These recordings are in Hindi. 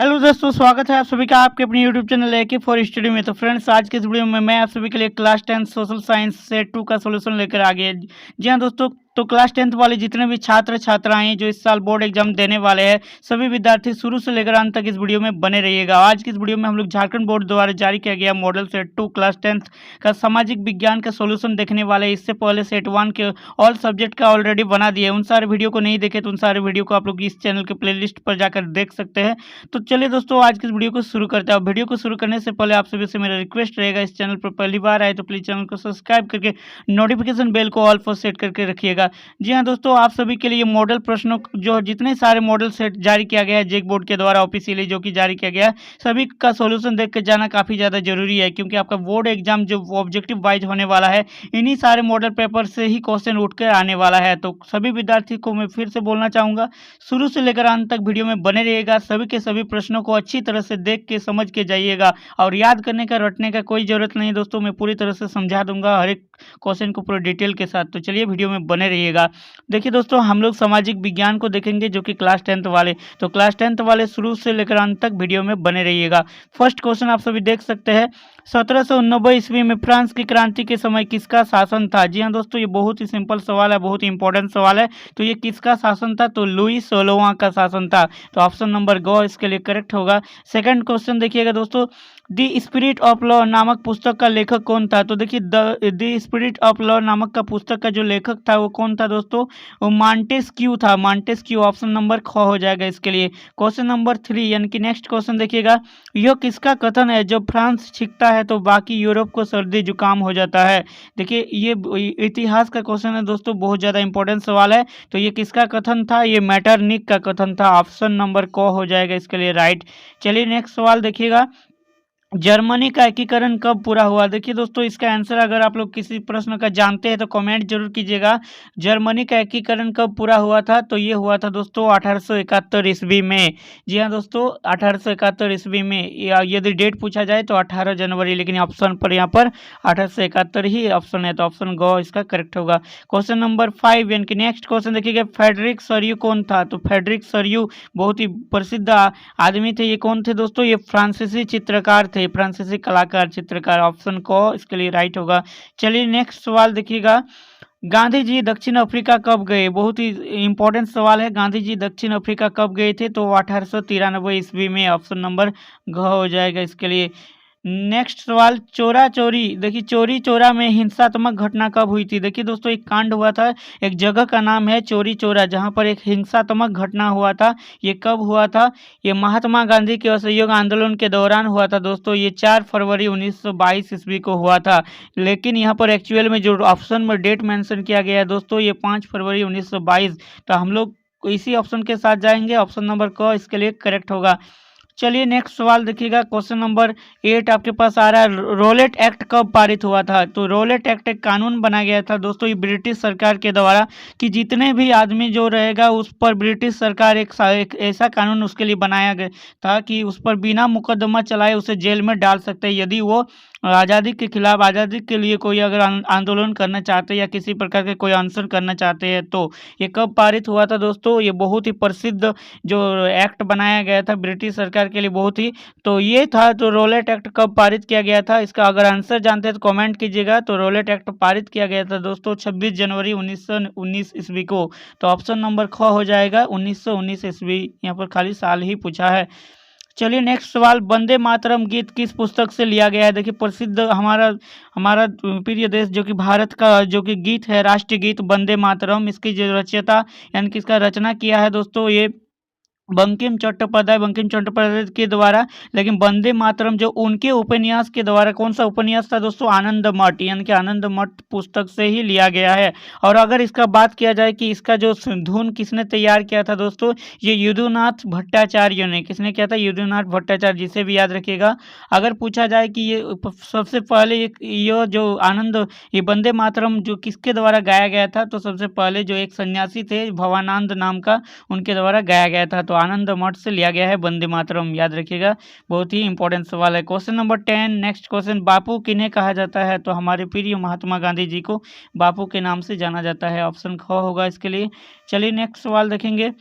हेलो दोस्तों, स्वागत है आप सभी का आपके अपने यूट्यूब चैनल ए के फॉर स्टडी में। तो फ्रेंड्स, आज के इस वीडियो में मैं आप सभी के लिए क्लास 10 सोशल साइंस सेट 2 का सॉल्यूशन लेकर आ गया। जी हाँ दोस्तों, तो क्लास 10 वाले जितने भी छात्र छात्राएं जो इस साल बोर्ड एग्जाम देने वाले हैं, सभी विद्यार्थी शुरू से लेकर अंत तक इस वीडियो में बने रहिएगा। आज की इस वीडियो में हम लोग झारखंड बोर्ड द्वारा जारी किया गया मॉडल सेट 2 क्लास 10 का सामाजिक विज्ञान का सॉल्यूशन देखने वाले हैं। इससे पहले सेट 1 के ऑल सब्जेक्ट का ऑलरेडी बना दिया है। उन सारे वीडियो को नहीं देखे तो उन सारे वीडियो को आप लोग इस चैनल के प्ले पर जाकर देख सकते हैं। तो चलिए दोस्तों, आज की इस वीडियो को शुरू करते हैं। वीडियो को शुरू करने से पहले आप सभी से मेरा रिक्वेस्ट रहेगा, इस चैनल पर पहली बार आए तो प्लीज चैनल को सब्सक्राइब करके नोटिफिकेशन बेल को ऑल पर सेट करके रखिएगा। जी हाँ दोस्तों, आप सभी के लिए मॉडल प्रश्नों जो जितने सारे मॉडल सेट जारी किया गया है जेक बोर्ड के द्वारा ऑफिशियली जो कि जारी किया गया है, सभी का सॉल्यूशन देख के जाना काफी ज्यादा जरूरी है, क्योंकि आपका बोर्ड एग्जाम जो ऑब्जेक्टिव वाइज होने वाला है, इन्हीं सारे मॉडल पेपर से ही क्वेश्चन उठकर आने वाला है। तो सभी विद्यार्थी को मैं फिर से बोलना चाहूंगा, शुरू से लेकर अंत तक वीडियो में बने रहिएगा। सभी के सभी प्रश्नों को अच्छी तरह से देख के समझ के जाइएगा, और याद करने का रटने का कोई जरूरत नहीं दोस्तों, मैं पूरी तरह से समझा दूंगा हर एक क्वेश्चन को पूरे डिटेल के साथ। तो चलिए वीडियो में बने रहिएगा। देखिए दोस्तों, हम लोग सामाजिक विज्ञान को देखेंगे जो कि क्लास 10 वाले, तो क्लास 10 वाले शुरू से लेकर अंत तक वीडियो में बने रहिएगा। फर्स्ट क्वेश्चन आप सभी देख सकते हैं, 1789 ईस्वी में फ्रांस की क्रांति के समय किसका शासन था? जी हाँ दोस्तों, ये बहुत ही सिंपल सवाल है, बहुत ही इंपॉर्टेंट सवाल है। तो ये किसका शासन था? तो लुई 16वां का शासन था। तो ऑप्शन नंबर ग इसके लिए करेक्ट होगा। सेकंड क्वेश्चन देखिएगा दोस्तों, द स्पिरिट ऑफ लॉ नामक पुस्तक का लेखक कौन था? तो देखिए, द स्पिरिट ऑफ लॉ नामक का पुस्तक का जो लेखक था वो कौन था दोस्तों? वो मॉन्टेस्क्यू था, मॉन्टेस्क्यू। ऑप्शन नंबर ख हो जाएगा इसके लिए। क्वेश्चन नंबर 3 यानी कि नेक्स्ट क्वेश्चन देखिएगा, यह किसका कथन है, जब फ्रांस छिंकता है तो बाकी यूरोप को सर्दी जुकाम हो जाता है? देखिए, ये इतिहास का क्वेश्चन है दोस्तों, बहुत ज़्यादा इंपॉर्टेंट सवाल है। तो ये किसका कथन था? ये मैटरनिक का कथन था। ऑप्शन नंबर क हो जाएगा इसके लिए राइट। चलिए नेक्स्ट सवाल देखिएगा, जर्मनी का एकीकरण कब पूरा हुआ? देखिए दोस्तों, इसका आंसर अगर आप लोग किसी प्रश्न का जानते हैं तो कमेंट जरूर कीजिएगा। जर्मनी का एकीकरण कब पूरा हुआ था? तो ये हुआ था दोस्तों 1871 ईस्वी में। जी हाँ दोस्तों, 1871 ईस्वी में। यदि डेट पूछा जाए तो 18 जनवरी, लेकिन ऑप्शन पर यहाँ पर 1871 ही ऑप्शन है, तो ऑप्शन ग इसका करेक्ट होगा। क्वेश्चन नंबर 5 यानी कि नेक्स्ट क्वेश्चन देखिएगा, फेडरिक सरयू कौन था? तो फेडरिक सरयू बहुत ही प्रसिद्ध आदमी थे। ये कौन थे दोस्तों? ये फ्रांसीसी चित्रकार थे, फ्रांसीसी कलाकार चित्रकार। ऑप्शन को इसके लिए राइट होगा। चलिए नेक्स्ट सवाल देखिएगा, गांधी जी दक्षिण अफ्रीका कब गए? बहुत ही इंपॉर्टेंट सवाल है। गांधी जी दक्षिण अफ्रीका कब गए थे? तो 1893 ईस्वी में। ऑप्शन नंबर घ हो जाएगा इसके लिए। नेक्स्ट सवाल, चोरा चोरी, देखिए चोरी चोरा में हिंसात्मक घटना कब हुई थी? देखिए दोस्तों, एक कांड हुआ था, एक जगह का नाम है चोरी चोरा, जहां पर एक हिंसात्मक घटना हुआ था। ये कब हुआ था? ये महात्मा गांधी के असहयोग आंदोलन के दौरान हुआ था दोस्तों। ये 4 फरवरी 1922 ईस्वी को हुआ था, लेकिन यहाँ पर एक्चुअल में जो ऑप्शन में डेट मेंशन किया गया है दोस्तों, ये 5 फरवरी 1922। तो हम लोग इसी ऑप्शन के साथ जाएंगे, ऑप्शन नंबर क इसके लिए करेक्ट होगा। चलिए नेक्स्ट सवाल देखिएगा, क्वेश्चन नंबर 8 आपके पास आ रहा है, रोलेट एक्ट कब पारित हुआ था? तो रोलेट एक्ट एक कानून बनाया गया था दोस्तों, ये ब्रिटिश सरकार के द्वारा, कि जितने भी आदमी जो रहेगा उस पर ब्रिटिश सरकार एक ऐसा कानून उसके लिए बनाया गया था कि उस पर बिना मुकदमा चलाए उसे जेल में डाल सकते हैं, यदि वो आज़ादी के खिलाफ, आज़ादी के लिए कोई अगर आंदोलन करना चाहते हैं या किसी प्रकार के कोई अनशन करना चाहते हैं। तो ये कब पारित हुआ था दोस्तों? ये बहुत ही प्रसिद्ध जो एक्ट बनाया गया था ब्रिटिश सरकार के लिए, बहुत ही, तो ये था। तो रोलेट एक्ट कब पारित किया गया था? इसका अगर आंसर जानते हैं तो कमेंट कीजिएगा। तो रोलेट एक्ट पारित किया गया था दोस्तों 26 जनवरी 1919 ईस्वी को। तो ऑप्शन नंबर ख हो जाएगा 1919 ईस्वी, यहाँ पर खाली साल ही पूछा है। चलिए नेक्स्ट सवाल, वंदे मातरम गीत किस पुस्तक से लिया गया है? देखिए, प्रसिद्ध हमारा हमारा प्रिय देश जो कि भारत का जो कि गीत है, राष्ट्रीय गीत वंदे मातरम, इसकी जो रचयिता यानी कि इसका रचना किया है दोस्तों, ये बंकिम चट्टोपाध्याय के द्वारा। लेकिन वंदे मातरम जो उनके उपन्यास के द्वारा, कौन सा उपन्यास था दोस्तों? आनंद मठ, यानी कि आनंद मठ पुस्तक से ही लिया गया है। और अगर इसका बात किया जाए कि इसका जो धुन किसने तैयार किया था दोस्तों, ये यदुनाथ भट्टाचार्य ने। किसने किया था? यदुनाथ भट्टाचार्य, जिसे भी याद रखिएगा। अगर पूछा जाए कि ये सबसे पहले ये जो ये वंदे मातरम जो किसके द्वारा गाया गया था, तो सबसे पहले जो एक सन्यासी थे भवानंद नाम का, उनके द्वारा गाया गया था। तो आनंद मठ से लिया गया है वंदे मातरम, याद रखिएगा, बहुत ही इंपॉर्टेंट सवाल है। क्वेश्चन नंबर 10 नेक्स्ट क्वेश्चन, बापू किन्हें कहा जाता है? तो हमारे प्रिय महात्मा गांधी जी को बापू के नाम से जाना जाता है। ऑप्शन ख होगा इसके लिए। चलिए नेक्स्ट सवाल देखेंगे,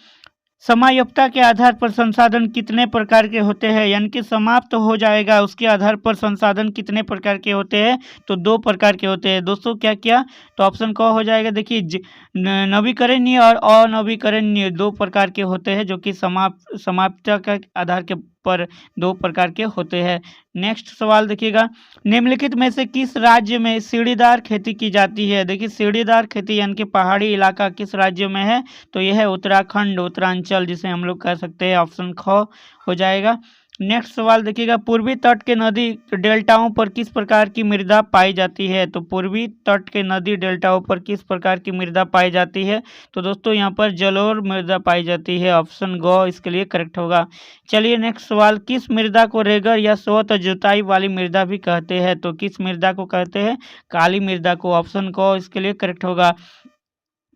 समायोक्ता के आधार पर संसाधन कितने प्रकार के होते हैं, यानी कि समाप्त हो जाएगा उसके आधार पर संसाधन कितने प्रकार के होते हैं, तो 2 प्रकार के होते हैं दोस्तों। क्या क्या, तो ऑप्शन क हो जाएगा। देखिए नवीकरणीय और अनवीकरणीय 2 प्रकार के होते हैं, जो कि समाप्तता के आधार के पर 2 प्रकार के होते हैं। नेक्स्ट सवाल देखिएगा, निम्नलिखित में से किस राज्य में सीढ़ीदार खेती की जाती है। देखिए सीढ़ीदार खेती यानी कि पहाड़ी इलाका किस राज्य में है, तो यह है उत्तराखंड, उत्तरांचल जिसे हम लोग कह सकते हैं। ऑप्शन ख हो जाएगा। नेक्स्ट सवाल देखिएगा, पूर्वी तट के नदी डेल्टाओं पर किस प्रकार की मृदा पाई जाती है। तो पूर्वी तट के नदी डेल्टाओं पर किस प्रकार की मृदा पाई जाती है, तो दोस्तों यहाँ पर जलोढ़ मृदा पाई जाती है। ऑप्शन ग इसके लिए करेक्ट होगा। चलिए नेक्स्ट सवाल, किस मृदा को रेगर या स्वतः जुताई वाली मृदा भी कहते हैं। तो किस मृदा को कहते हैं, काली मृदा को। ऑप्शन क इसके लिए करेक्ट होगा।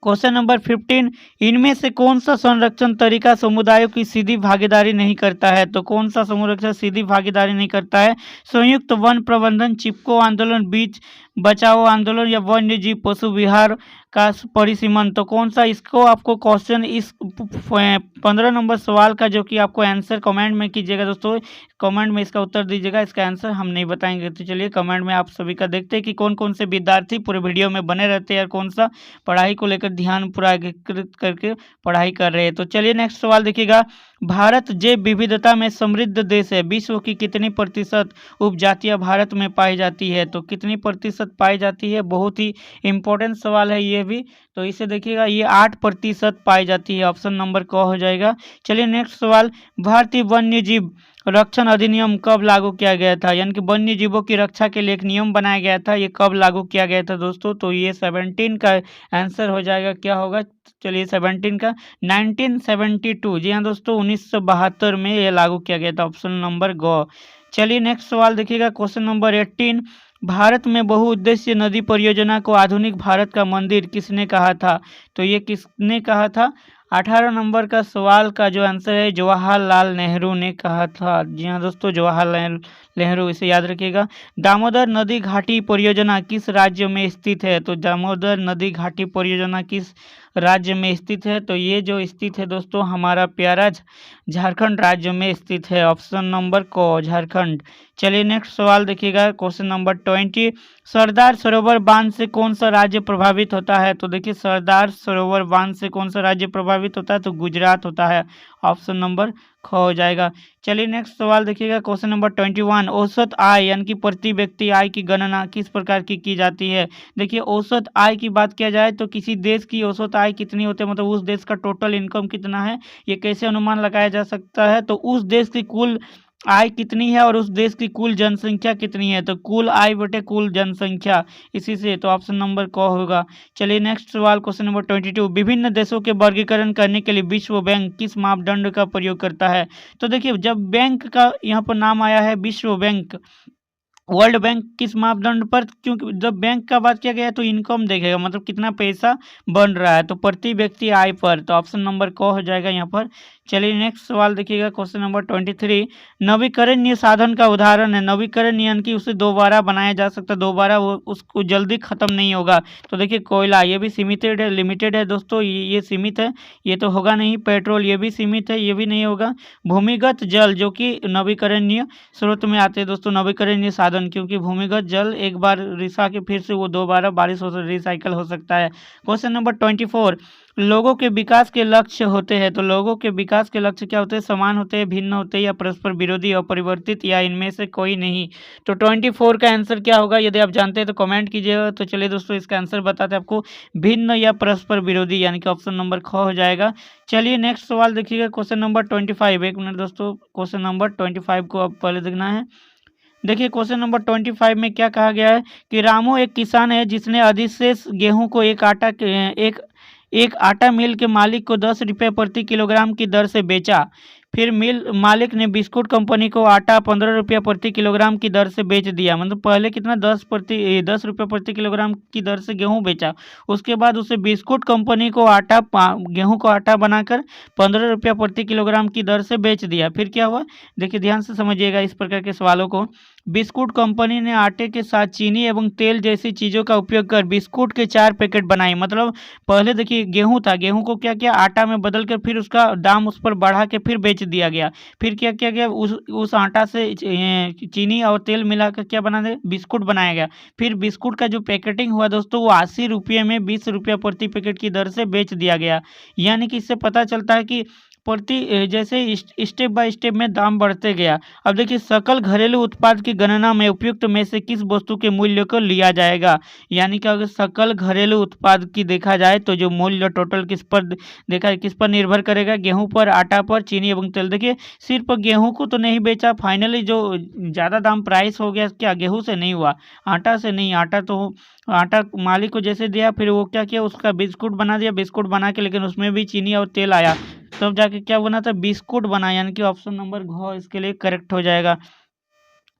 क्वेश्चन नंबर 15, इनमें से कौन सा संरक्षण तरीका समुदायों की सीधी भागीदारी नहीं करता है। तो कौन सा संरक्षण सीधी भागीदारी नहीं करता है, संयुक्त वन प्रबंधन, चिपको आंदोलन, बीच बचाओ आंदोलन या वन्य जीव पशु विहार का परिसीमन। तो कौन सा, इसको आपको क्वेश्चन इस 15 नंबर सवाल का जो कि आपको आंसर कमेंट में कीजिएगा दोस्तों, कमेंट में इसका उत्तर दीजिएगा। इसका आंसर हम नहीं बताएंगे। तो चलिए कमेंट में आप सभी का देखते हैं कि कौन कौन से विद्यार्थी पूरे वीडियो में बने रहते हैं और कौन सा पढ़ाई को लेकर ध्यान पूरा एकीकृत करके पढ़ाई कर रहे हैं। तो चलिए नेक्स्ट सवाल देखिएगा, भारत जैव विविधता में समृद्ध देश है, विश्व की कितनी प्रतिशत उपजातियां भारत में पाई जाती है। तो कितनी प्रतिशत पाई जाती है, बहुत ही इंपॉर्टेंट सवाल है ये भी। तो इसे देखिएगा, ये 8% पाई जाती है। ऑप्शन नंबर क हो जाएगा। चलिए नेक्स्ट सवाल, भारतीय वन्य जीव रक्षण अधिनियम कब लागू किया गया था, यानी कि वन्य जीवों की रक्षा के लिए एक नियम बनाया गया था, ये कब लागू किया गया था दोस्तों। तो ये 17 का आंसर हो जाएगा। क्या होगा, चलिए 17 का 1972, जी हाँ दोस्तों 1972 में ये लागू किया गया था। ऑप्शन नंबर ग। चलिए नेक्स्ट सवाल देखिएगा, क्वेश्चन नंबर 18, भारत में बहुउद्देशीय नदी परियोजना को आधुनिक भारत का मंदिर किसने कहा था। तो ये किसने कहा था, 18 नंबर का सवाल का जो आंसर है जवाहरलाल नेहरू ने कहा था। जी हाँ दोस्तों, जवाहरलाल नेहरू, इसे याद रखिएगा। दामोदर नदी घाटी परियोजना किस राज्य में स्थित है। तो दामोदर नदी घाटी परियोजना किस राज्य में स्थित है, तो ये जो स्थित है दोस्तों हमारा प्यारा झारखंड राज्य में स्थित है। ऑप्शन नंबर क झारखंड। चलिए नेक्स्ट सवाल देखिएगा, क्वेश्चन नंबर 20, सरदार सरोवर बांध से कौन सा राज्य प्रभावित होता है। तो देखिए सरदार सरोवर बांध से कौन सा राज्य प्रभावित होता है, तो गुजरात होता है। ऑप्शन नंबर ख हो जाएगा। चलिए नेक्स्ट सवाल देखिएगा, क्वेश्चन नंबर 21, औसत आय यानी कि प्रति व्यक्ति आय की गणना किस प्रकार की जाती है। देखिए औसत आय की बात किया जाए तो किसी देश की औसत आय कितनी होती है, मतलब उस देश का टोटल इनकम कितना है, ये कैसे अनुमान लगाया जा सकता है। तो उस देश की कुल आय कितनी है और उस देश की कुल जनसंख्या कितनी है, तो कुल आय बटे कुल जनसंख्या, इसी से। तो ऑप्शन नंबर क होगा। चलिए नेक्स्ट सवाल, क्वेश्चन नंबर 22, विभिन्न देशों के वर्गीकरण करने के लिए विश्व बैंक किस मापदंड का प्रयोग करता है। तो देखिए जब बैंक का यहाँ पर नाम आया है, विश्व बैंक, वर्ल्ड बैंक किस मापदंड पर, क्योंकि जब बैंक का बात किया गया है तो इनकम देखेगा, मतलब कितना पैसा बन रहा है, तो प्रति व्यक्ति आय पर। तो ऑप्शन नंबर क हो जाएगा यहाँ पर। चलिए नेक्स्ट सवाल देखिएगा, क्वेश्चन नंबर 23, नवीकरणीय साधन का उदाहरण है। नवीकरण यानी कि उसे दोबारा बनाया जा सकता है, दोबारा वो उसको जल्दी खत्म नहीं होगा। तो देखिए कोयला, ये भी सीमित है, लिमिटेड है दोस्तों, ये सीमित है, ये तो होगा नहीं। पेट्रोल, ये भी सीमित है, ये भी नहीं होगा। भूमिगत जल जो कि नवीकरणीय स्रोत में आते हैं दोस्तों, नवीकरणीय साधन, क्योंकि भूमिगत जल एक बार रिसा के फिर से वो दोबारा बारिश हो रिसाइकल हो सकता है। क्वेश्चन नंबर 24, लोगों के विकास के लक्ष्य होते हैं। तो लोगों के विकास के लक्ष्य क्या होते हैं, समान होते हैं, भिन्न होते हैं या परस्पर विरोधी, अपरिवर्तित या इनमें से कोई नहीं। तो 24 का आंसर क्या होगा, यदि आप जानते हैं तो कमेंट कीजिएगा। तो चलिए दोस्तों इसका आंसर बताते हैं आपको, भिन्न या परस्पर विरोधी, यानी कि ऑप्शन नंबर ख हो जाएगा। चलिए नेक्स्ट सवाल देखिएगा, क्वेश्चन नंबर 25, एक मिनट दोस्तों, क्वेश्चन नंबर 25 को अब पहले देखना है। देखिए क्वेश्चन नंबर 25 में क्या कहा गया है कि रामू एक किसान है जिसने अधिशेष गेहूं को एक आटा मिल के मालिक को 10 रुपये प्रति किलोग्राम की दर से बेचा। फिर मिल मालिक ने बिस्कुट कंपनी को आटा 15 रुपया प्रति किलोग्राम की दर से बेच दिया। मतलब पहले कितना 10 रुपये प्रति किलोग्राम की दर से गेहूं बेचा, उसके बाद उसे बिस्कुट कंपनी को गेहूं को आटा बनाकर 15 रुपया प्रति किलोग्राम की दर से बेच दिया। फिर क्या हुआ, देखिए ध्यान से समझिएगा इस प्रकार के सवालों को। बिस्कुट कंपनी ने आटे के साथ चीनी एवं तेल जैसी चीज़ों का उपयोग कर बिस्कुट के 4 पैकेट बनाए। मतलब पहले देखिए गेहूँ था, गेहूँ को क्या किया आटा में बदल कर फिर उसका दाम उस पर बढ़ा के फिर बेच दिया गया। फिर क्या किया गया उस आटा से चीनी और तेल मिलाकर क्या बना दे बिस्कुट बनाया गया। फिर बिस्कुट का जो पैकेटिंग हुआ दोस्तों वो 80 रुपये में 20 रुपया प्रति पैकेट की दर से बेच दिया गया। यानी कि इससे पता चलता है कि जैसे स्टेप बाय स्टेप में दाम बढ़ते गया। अब देखिए सकल घरेलू उत्पाद की गणना में उपयुक्त में से किस वस्तु के मूल्य को लिया जाएगा। यानी कि अगर सकल घरेलू उत्पाद की देखा जाए तो जो मूल्य टोटल किस पर देखा किस पर निर्भर करेगा, गेहूं पर, आटा पर, चीनी एवं तेल। देखिए सिर्फ गेहूं को तो नहीं बेचा, फाइनली जो ज़्यादा दाम प्राइस हो गया क्या गेहूं से नहीं हुआ, आटा से नहीं। आटा मालिक को जैसे दिया फिर वो क्या किया उसका बिस्कुट बना दिया, बिस्कुट बना के लेकिन उसमें भी चीनी और तेल आया तब जाके क्या बना था बिस्कुट बना। यानी कि ऑप्शन नंबर घ इसके लिए करेक्ट हो जाएगा।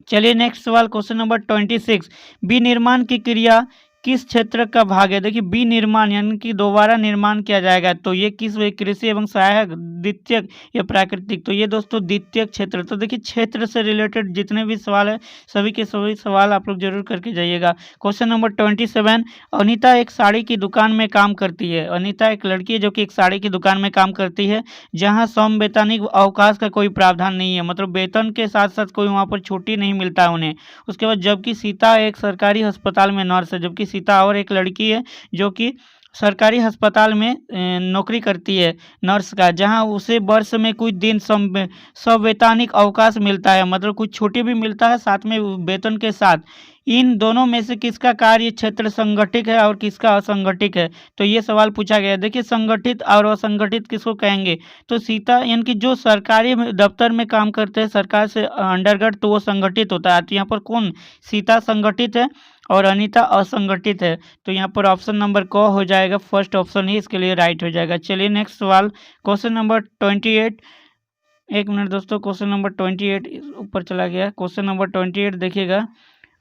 चलिए नेक्स्ट सवाल क्वेश्चन नंबर 26। विनिर्माण की क्रिया किस क्षेत्र का भाग है। देखिए विनिर्माण यानी कि दोबारा निर्माण किया जाएगा तो ये किस वे कृषि एवं सहायक, द्वितीयक या प्राकृतिक। तो ये दोस्तों द्वितीयक क्षेत्र। तो देखिए क्षेत्र से रिलेटेड जितने भी सवाल है सभी के सभी सवाल आप लोग जरूर करके जाइएगा। Question number 27। अनीता एक साड़ी की दुकान में काम करती है। अनीता एक लड़की है जो कि एक साड़ी की दुकान में काम करती है जहाँ संवैतनिक अवकाश का कोई प्रावधान नहीं है। मतलब वेतन के साथ साथ कोई वहाँ पर छुट्टी नहीं मिलता है उन्हें। उसके बाद जबकि सीता एक सरकारी अस्पताल में नर्स है, जबकि सीता और एक लड़की है जो कि सरकारी अस्पताल में नौकरी करती है नर्स का, जहां उसे वर्ष में कुछ दिन संवैतनिक अवकाश मिलता है। मतलब कुछ छुट्टी भी मिलता है साथ में वेतन के साथ। इन दोनों में से किसका कार्य क्षेत्र संगठित है और किसका असंगठित है। तो ये सवाल पूछा गया है। देखिए संगठित और असंगठित किसको कहेंगे। तो सीता यानी कि जो सरकारी दफ्तर में काम करते हैं सरकार से अंडरगढ़ तो वो संगठित होता है। तो यहाँ पर कौन सीता संगठित है और अनीता असंगठित है। तो यहाँ पर ऑप्शन नंबर क हो जाएगा, फर्स्ट ऑप्शन ही इसके लिए राइट हो जाएगा। चलिए नेक्स्ट सवाल क्वेश्चन नंबर 28। एक मिनट दोस्तों, क्वेश्चन नंबर 28 ऊपर चला गया। क्वेश्चन नंबर 28 देखिएगा।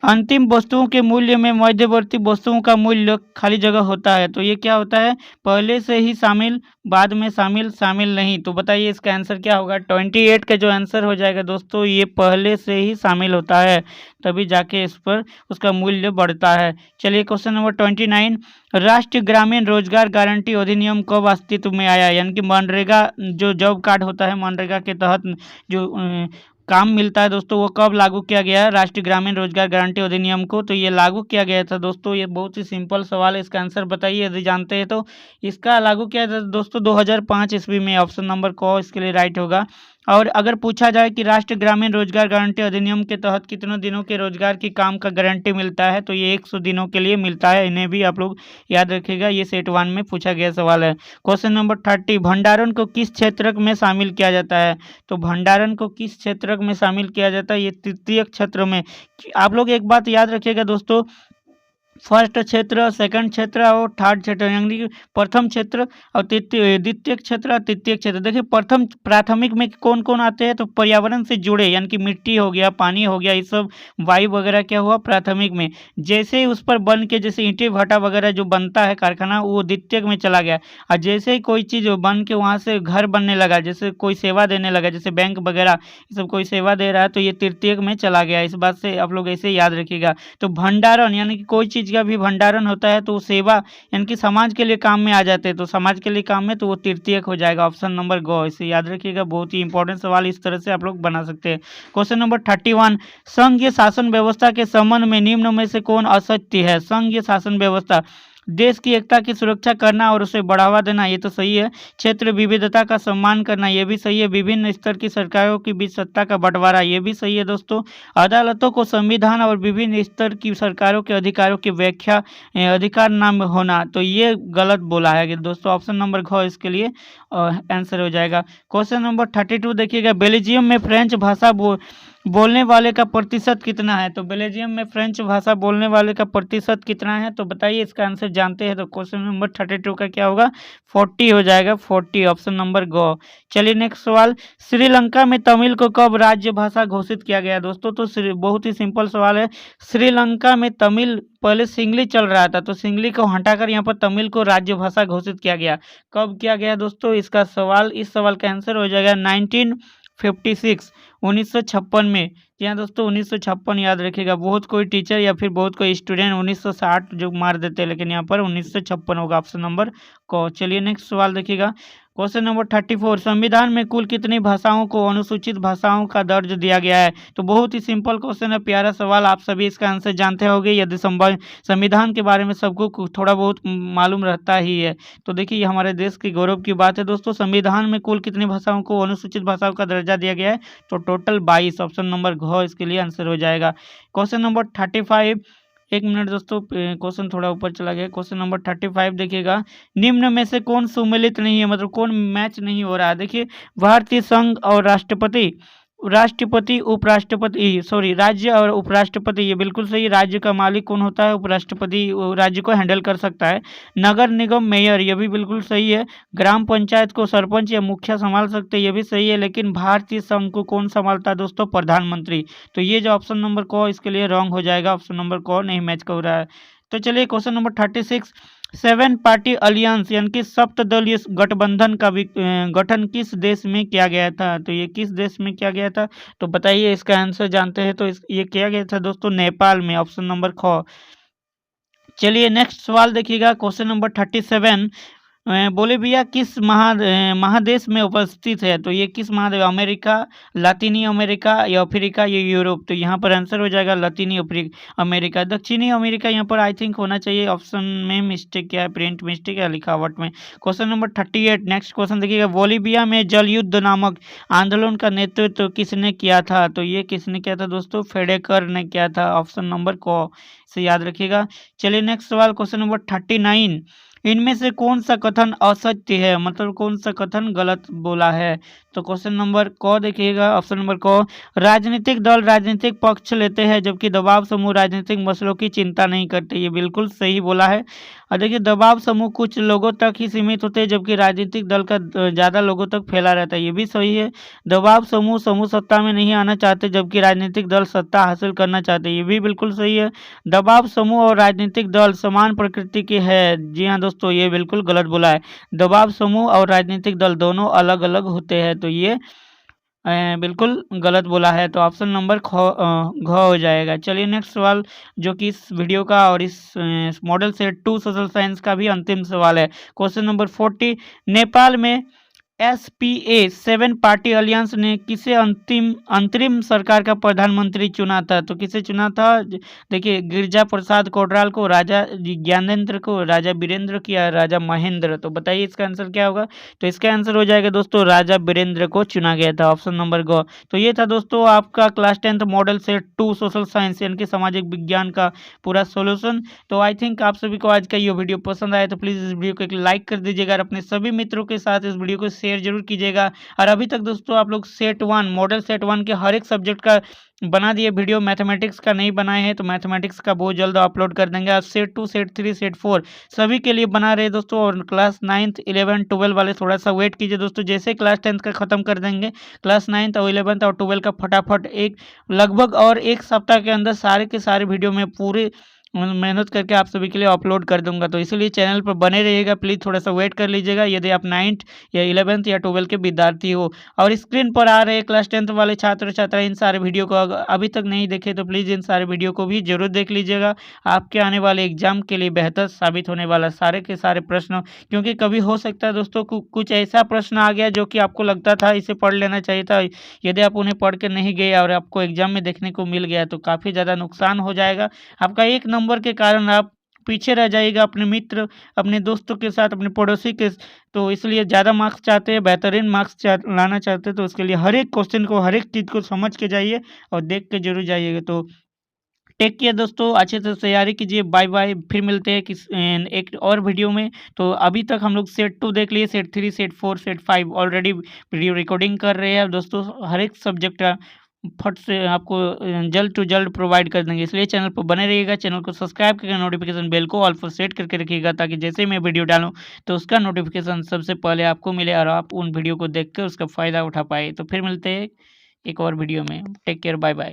अंतिम वस्तुओं के मूल्य में मध्यवर्ती वस्तुओं का मूल्य खाली जगह होता है। तो ये क्या होता है, पहले से ही शामिल, बाद में शामिल, शामिल नहीं। तो बताइए इसका आंसर क्या होगा। 28 का जो आंसर हो जाएगा दोस्तों ये पहले से ही शामिल होता है तभी जाके इस पर उसका मूल्य बढ़ता है। चलिए क्वेश्चन नंबर 29। राष्ट्रीय ग्रामीण रोजगार गारंटी अधिनियम कब अस्तित्व में आया। यानी कि मनरेगा जो जॉब कार्ड होता है मनरेगा के तहत जो काम मिलता है दोस्तों वो कब लागू किया गया है राष्ट्रीय ग्रामीण रोजगार गारंटी अधिनियम को। तो ये लागू किया गया था दोस्तों। ये बहुत ही सिंपल सवाल है, इसका आंसर बताइए यदि जानते हैं तो। इसका लागू किया था दोस्तों 2005 ईस्वी में। ऑप्शन नंबर क इसके लिए राइट होगा। और अगर पूछा जाए कि राष्ट्रीय ग्रामीण रोजगार गारंटी अधिनियम के तहत कितनों दिनों के रोजगार की काम का गारंटी मिलता है तो ये 100 दिनों के लिए मिलता है। इन्हें भी आप लोग याद रखिएगा, ये सेट 1 में पूछा गया सवाल है। Question number 30। भंडारण को किस क्षेत्र में शामिल किया जाता है। तो भंडारण को किस क्षेत्र में शामिल किया जाता है, ये तृतीय क्षेत्र में। आप लोग एक बात याद रखिएगा दोस्तों, फर्स्ट क्षेत्र, सेकंड क्षेत्र और थर्ड क्षेत्र, यानी कि प्रथम क्षेत्र और द्वितीय क्षेत्र और तृतीय क्षेत्र। देखिए प्रथम प्राथमिक में कौन कौन आते हैं तो पर्यावरण से जुड़े यानी कि मिट्टी हो गया, पानी हो गया, ये सब वायु वगैरह क्या हुआ प्राथमिक में। जैसे ही उस पर बन के जैसे ईंटें भट्टा वगैरह जो बनता है कारखाना वो द्वितीय में चला गया। और जैसे ही कोई चीज़ बन के वहाँ से घर बनने लगा, जैसे कोई सेवा देने लगा, जैसे बैंक वगैरह ये सब कोई सेवा दे रहा है तो ये तृतीय में चला गया। इस बात से आप लोग ऐसे याद रखिएगा। तो भंडारण यानी कि कोई चीज़ का भी भंडारण होता है तो सेवा यानी कि समाज के लिए काम में आ जाते हैं तो समाज के लिए काम में तो वो तृतीयक हो जाएगा। ऑप्शन नंबर ग इसे याद रखिएगा, बहुत ही इंपॉर्टेंट सवाल इस तरह से आप लोग बना सकते हैं। Question number 31। संघीय शासन व्यवस्था के संबंध में निम्न में से कौन असत्य है। संघीय शासन व्यवस्था देश की एकता की सुरक्षा करना और उसे बढ़ावा देना, ये तो सही है। क्षेत्र विविधता का सम्मान करना, ये भी सही है। विभिन्न स्तर की सरकारों के बीच सत्ता का बंटवारा, ये भी सही है दोस्तों। अदालतों को संविधान और विभिन्न स्तर की सरकारों के अधिकारों की व्याख्या अधिकार न होना, तो ये गलत बोला है दोस्तों। ऑप्शन नंबर घ इसके लिए आंसर हो जाएगा। क्वेश्चन नंबर 32 देखिएगा। बेल्जियम में फ्रेंच भाषा बोलने वाले का प्रतिशत कितना है। तो बेल्जियम में फ्रेंच भाषा बोलने वाले का प्रतिशत कितना है तो बताइए इसका आंसर जानते हैं तो क्वेश्चन नंबर 32 का क्या होगा 40 हो जाएगा, 40 ऑप्शन नंबर ग। चलिए नेक्स्ट सवाल। श्रीलंका में तमिल को कब राज्य भाषा घोषित किया गया दोस्तों। तो बहुत ही सिंपल सवाल है। श्रीलंका में तमिल पहले सिंगली चल रहा था तो सिंगली को हटाकर यहाँ पर तमिल को राज्य भाषा घोषित किया गया। कब किया गया दोस्तों, इसका सवाल इस सवाल का आंसर हो जाएगा 56 1956 में। जी हाँ दोस्तों 1956 याद रखिएगा। बहुत कोई टीचर या फिर बहुत कोई स्टूडेंट 1960 जो मार देते हैं, लेकिन यहाँ पर 1956 होगा ऑप्शन नंबर को। चलिए नेक्स्ट सवाल देखिएगा। क्वेश्चन नंबर 34, संविधान में कुल कितनी भाषाओं को अनुसूचित भाषाओं का दर्ज दिया गया है? तो बहुत ही सिंपल क्वेश्चन है, प्यारा सवाल, आप सभी इसका आंसर जानते होंगे यदि संविधान के बारे में सबको थोड़ा बहुत मालूम रहता ही है। तो देखिए ये हमारे देश की गौरव की बात है दोस्तों। संविधान में कुल कितनी भाषाओं को अनुसूचित भाषाओं का दर्जा दिया गया है? तो टोटल 22। ऑप्शन नंबर घ इसके लिए आंसर हो जाएगा। क्वेश्चन नंबर 35, एक मिनट दोस्तों, क्वेश्चन थोड़ा ऊपर चला गया। क्वेश्चन नंबर 35 देखिएगा। निम्न में से कौन सुमेलित नहीं है, मतलब कौन मैच नहीं हो रहा है? देखिए भारतीय संघ और राष्ट्रपति उपराष्ट्रपति सॉरी राज्य और उपराष्ट्रपति, ये बिल्कुल सही। राज्य का मालिक कौन होता है? उपराष्ट्रपति राज्य को हैंडल कर सकता है। नगर निगम मेयर, ये भी बिल्कुल सही है। ग्राम पंचायत को सरपंच या मुखिया संभाल सकते हैं, ये भी सही है। लेकिन भारतीय संघ को कौन संभालता है दोस्तों? प्रधानमंत्री। तो ये जो ऑप्शन नंबर को इसके लिए रॉन्ग हो जाएगा, ऑप्शन नंबर को नहीं मैच कर रहा है। तो चलिए क्वेश्चन नंबर 36, 7 पार्टी अलियंस यानी कि सप्तदलीय गठबंधन का गठन किस देश में किया गया था? तो ये किस देश में किया गया था? तो बताइए, इसका आंसर जानते हैं तो ये किया गया था दोस्तों नेपाल में, ऑप्शन नंबर ख। चलिए नेक्स्ट सवाल देखिएगा। क्वेश्चन नंबर 37, बोले भैया किस महादेश में उपस्थित है? तो ये किस महादेश? अमेरिका, लातीनी अमेरिका या अफ्रीका या यूरोप? तो यहाँ पर आंसर हो जाएगा लातीनी अमेरिका। दक्षिणी अमेरिका यहाँ पर आई थिंक होना चाहिए, ऑप्शन में मिस्टेक क्या है, प्रिंट मिस्टेक है लिखावट में। क्वेश्चन नंबर 38, नेक्स्ट क्वेश्चन देखिएगा। बोलीविया में जल युद्ध नामक आंदोलन का नेतृत्व किसने किया था? तो ये किसने किया था दोस्तों? फेडेकर ने किया था, ऑप्शन नंबर को से याद रखिएगा। चलिए नेक्स्ट सवाल, क्वेश्चन नंबर 39, इनमें से कौन सा कथन असत्य है, मतलब कौन सा कथन गलत बोला है? तो क्वेश्चन नंबर को देखिएगा, ऑप्शन नंबर को। राजनीतिक दल राजनीतिक पक्ष लेते हैं जबकि दबाव समूह राजनीतिक मसलों की चिंता नहीं करते, ये बिल्कुल सही बोला है। और देखिए दबाव समूह कुछ लोगों तक ही सीमित होते हैं जबकि राजनीतिक दल का ज़्यादा लोगों तक फैला रहता है, ये भी सही है। दबाव समूह सत्ता में नहीं आना चाहते जबकि राजनीतिक दल सत्ता हासिल करना चाहते हैं, ये भी बिल्कुल सही है। दबाव समूह और राजनीतिक दल समान प्रकृति के हैं, जी हाँ दोस्तों ये बिल्कुल गलत बोला है। दबाव समूह और राजनीतिक दल दोनों अलग अलग होते हैं, तो ये बिल्कुल गलत बोला है। तो ऑप्शन नंबर घ हो जाएगा। चलिए नेक्स्ट सवाल, जो कि इस वीडियो का और इस मॉडल सेट 2 सोशल साइंस का भी अंतिम सवाल है। क्वेश्चन नंबर 40, नेपाल में SPA 7 पार्टी अलियंस ने किसे अंतरिम सरकार का प्रधानमंत्री चुना था? तो किसे चुना था? देखिए गिरिजा प्रसाद कोटराल को, राजा ज्ञानेंद्र को, राजा वीरेंद्र की या राजा महेंद्र? तो बताइए इसका आंसर क्या होगा? तो इसका आंसर हो जाएगा दोस्तों राजा वीरेंद्र को चुना गया था, ऑप्शन नंबर ग। तो ये था दोस्तों आपका class 10th model set 2 social science यानी कि सामाजिक विज्ञान का पूरा सोल्यूशन। तो आई थिंक आप सभी को आज का ये वीडियो पसंद आया तो प्लीज़ इस वीडियो को एक लाइक कर दीजिएगा और अपने सभी मित्रों के साथ इस वीडियो को शेयर जरूर कीजिएगा। और अभी तक दोस्तों आप लोग सेट 1 मॉडल सेट 1 के हर एक सब्जेक्ट का बना दिए वीडियो, मैथमेटिक्स का नहीं बनाए हैं तो मैथमेटिक्स का बहुत जल्द अपलोड कर देंगे। आप सेट 2 सेट 3 सेट 4 सभी के लिए बना रहे दोस्तों। और क्लास 9th 11 12 वाले थोड़ा सा वेट कीजिए दोस्तों, जैसे क्लास 10th का खत्म कर देंगे क्लास 9th और 11th और 12 का फटाफट एक लगभग और एक सप्ताह के अंदर सारे के सारे वीडियो में पूरे मेहनत करके आप सभी के लिए अपलोड कर दूंगा। तो इसलिए चैनल पर बने रहिएगा, प्लीज़ थोड़ा सा वेट कर लीजिएगा यदि आप 9th या 11th या 12 के विद्यार्थी हो। और स्क्रीन पर आ रहे क्लास 10th वाले छात्र छात्रा इन सारे वीडियो को अभी तक नहीं देखे तो प्लीज़ इन सारे वीडियो को भी जरूर देख लीजिएगा। आपके आने वाले एग्जाम के लिए बेहतर साबित होने वाला सारे के सारे प्रश्न, क्योंकि कभी हो सकता है दोस्तों कुछ ऐसा प्रश्न आ गया जो कि आपको लगता था इसे पढ़ लेना चाहिए था, यदि आप उन्हें पढ़ के नहीं गए और आपको एग्जाम में देखने को मिल गया तो काफ़ी ज़्यादा नुकसान हो जाएगा आपका। एक नंबर के कारण आप पीछे रह जाइएगा अपने मित्र अपने दोस्तों के साथ, अपने पड़ोसी के। तो इसलिए ज़्यादा मार्क्स चाहते हैं, बेहतरीन मार्क्स लाना चाहते हैं तो उसके लिए हर एक क्वेश्चन को हर एक चीज़ को समझ के जाइए और देख के जरूर जाइएगा। तो टेक केयर दोस्तों, अच्छे से तैयारी कीजिए। बाय बाय, फिर मिलते हैं एक और वीडियो में। तो अभी तक हम लोग सेट 2 देख लिए, set 3 set 4 set 5 already video recording कर रहे हैं दोस्तों। हर एक सब्जेक्ट का फट से आपको जल्द टू जल्द प्रोवाइड कर देंगे, इसलिए चैनल पर बने रहिएगा। चैनल को सब्सक्राइब करके नोटिफिकेशन बेल को ऑल पर सेट करके रखिएगा ताकि जैसे मैं वीडियो डालूं तो उसका नोटिफिकेशन सबसे पहले आपको मिले और आप उन वीडियो को देख कर उसका फ़ायदा उठा पाए। तो फिर मिलते हैं एक और वीडियो में। Take care, bye bye.